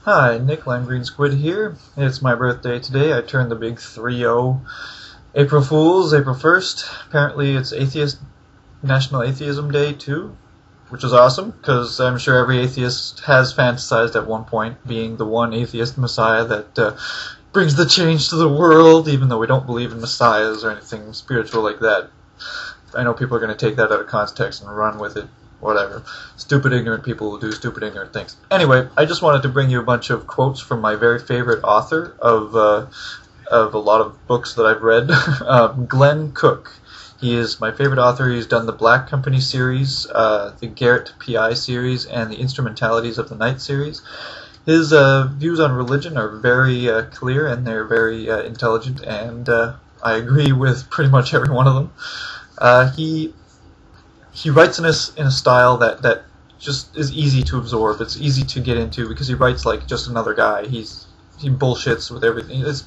Hi, Nick Green Squid here. It's my birthday today. I turned the big 3-0. April Fools, April 1st. Apparently it's National Atheism Day too, which is awesome, because I'm sure every atheist has fantasized at one point being the one atheist messiah that brings the change to the world, even though we don't believe in messiahs or anything spiritual like that. I know people are going to take that out of context and run with it. Whatever. Stupid, ignorant people will do stupid, ignorant things. Anyway, I just wanted to bring you a bunch of quotes from my very favorite author of a lot of books that I've read, Glen Cook. He is my favorite author. He's done the Black Company series, the Garrett P.I. series, and the Instrumentalities of the Night series. His views on religion are very clear, and they're very intelligent, and I agree with pretty much every one of them. He writes in a style that just is easy to absorb. It's easy to get into because he writes like just another guy. He bullshits with everything. It's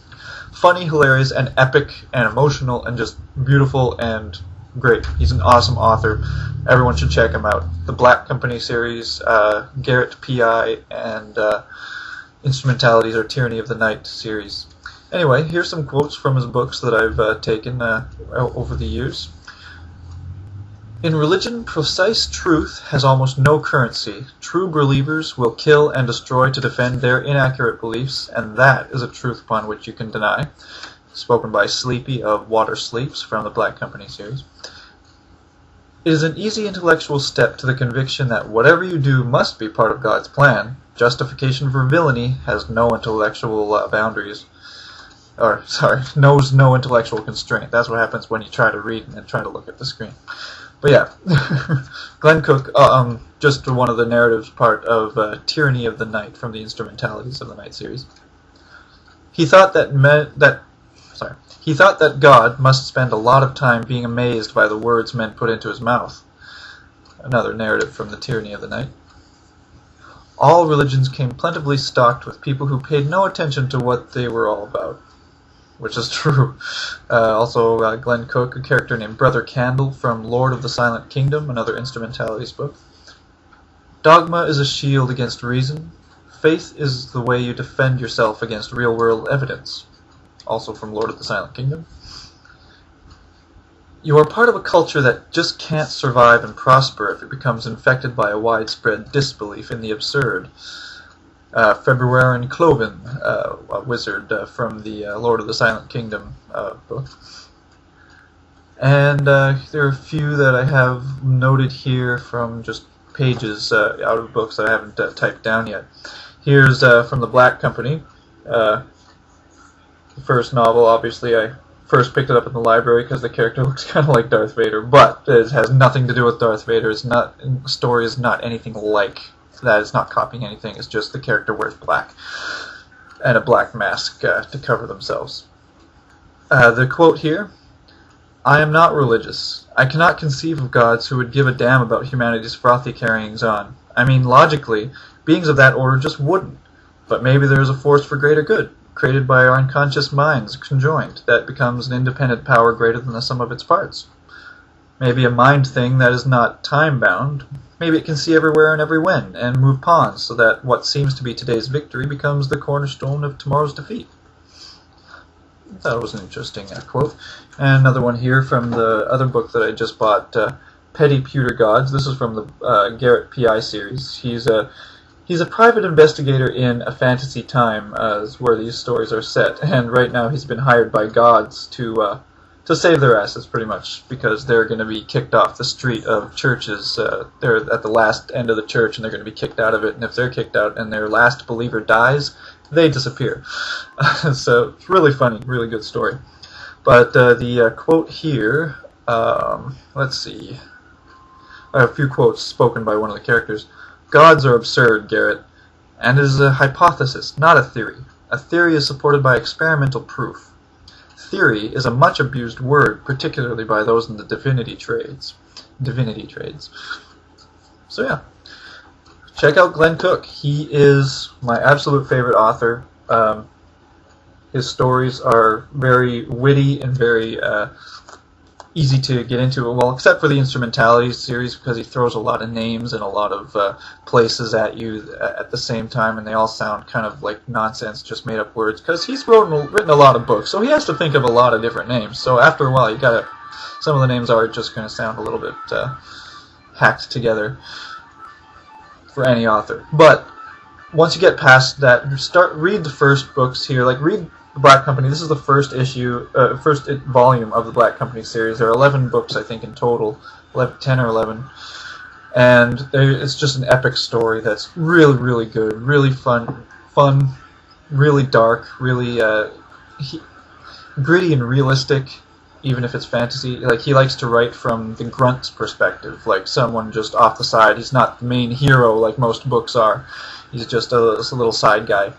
funny, hilarious, and epic, and emotional, and just beautiful and great. He's an awesome author. Everyone should check him out. The Black Company series, Garrett P.I., and Instrumentalities or Tyranny of the Night series. Anyway, here's some quotes from his books that I've taken over the years. In religion, precise truth has almost no currency. True believers will kill and destroy to defend their inaccurate beliefs, and that is a truth upon which you can deny. Spoken by Sleepy of Water Sleeps from the Black Company series. It is an easy intellectual step to the conviction that whatever you do must be part of God's plan. Justification for villainy has no intellectual boundaries. Knows no intellectual constraint. That's what happens when you try to read and try to look at the screen. But yeah, Glen Cook, just one of the narratives part of Tyranny of the Night from the Instrumentalities of the Night series. He thought that God must spend a lot of time being amazed by the words men put into his mouth. Another narrative from the Tyranny of the Night. All religions came plentifully stocked with people who paid no attention to what they were all about. Which is true. Also, Glen Cook, a character named Brother Candle from Lord of the Silent Kingdom, another Instrumentalities book. Dogma is a shield against reason. Faith is the way you defend yourself against real-world evidence. Also from Lord of the Silent Kingdom. You are part of a culture that just can't survive and prosper if it becomes infected by a widespread disbelief in the absurd. February Cloven, a wizard from the Lord of the Silent Kingdom book. And there are a few that I have noted here from just pages out of books that I haven't typed down yet. Here's from the Black Company. The first novel, obviously, I first picked it up in the library because the character looks kind of like Darth Vader, but it has nothing to do with Darth Vader. The story is not anything like that. It's not copying anything. It's just the character wears black and a black mask to cover themselves. The quote here, I am not religious. I cannot conceive of gods who would give a damn about humanity's frothy carryings-on. I mean, logically, beings of that order just wouldn't. But maybe there is a force for greater good, created by our unconscious minds conjoined, that becomes an independent power greater than the sum of its parts. Maybe a mind thing that is not time-bound. Maybe it can see everywhere and every when, and move pawns, so that what seems to be today's victory becomes the cornerstone of tomorrow's defeat. I thought it was an interesting quote. And another one here from the other book that I just bought, Petty Pewter Gods. This is from the Garrett P.I. series. He's a private investigator in a fantasy time, where these stories are set, and right now he's been hired by gods to save their asses, pretty much, because they're going to be kicked off the street of churches. They're at the last end of the church, and they're going to be kicked out of it, and if they're kicked out and their last believer dies, they disappear. So, it's really funny, really good story. But the quote here, let's see, I have a few quotes spoken by one of the characters. Gods are absurd, Garrett, and it is a hypothesis, not a theory. A theory is supported by experimental proof. Theory is a much abused word, particularly by those in the divinity trades. So yeah, check out Glen Cook. He is my absolute favorite author. His stories are very witty and very easy to get into. Well, except for the Instrumentality series, because he throws a lot of names and a lot of places at you at the same time, and they all sound kind of like nonsense, just made up words. Because he's written a lot of books, so he has to think of a lot of different names. So after a while, some of the names are just going to sound a little bit hacked together for any author. But once you get past that, read the first books here. Like, read The Black Company. This is the first volume of the Black Company series. There are 11 books, I think, in total, 10 or 11. And it's just an epic story that's really, really good, really fun, really dark, really gritty and realistic, even if it's fantasy. Like, he likes to write from the grunt's perspective, like someone just off the side. He's not the main hero like most books are. He's just a little side guy.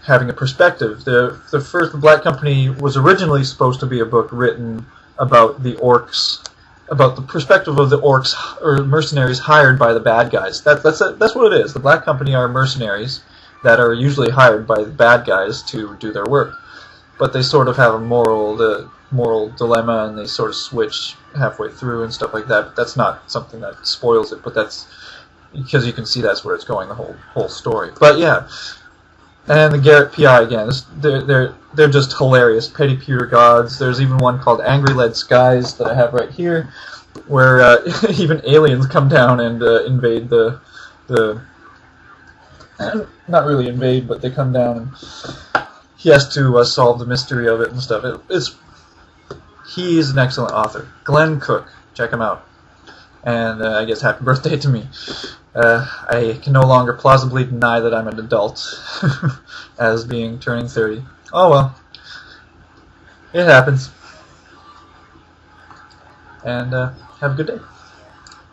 Having a perspective. The Black Company was originally supposed to be a book written about the orcs, about the perspective of the orcs or mercenaries hired by the bad guys. That's what it is. The Black Company are mercenaries that are usually hired by the bad guys to do their work, but they sort of have a moral dilemma, and they sort of switch halfway through and stuff like that. But that's not something that spoils it, but that's because you can see that's where it's going, the whole story. But yeah. And the Garrett PI again, they're just hilarious. Petty Pewter Gods. There's even one called Angry Lead Skies that I have right here, where even aliens come down and invade the not really invade, but they come down and he has to solve the mystery of it and stuff. He's an excellent author. Glen Cook, check him out. And I guess happy birthday to me. I can no longer plausibly deny that I'm an adult as turning 30. Oh well. It happens. And have a good day.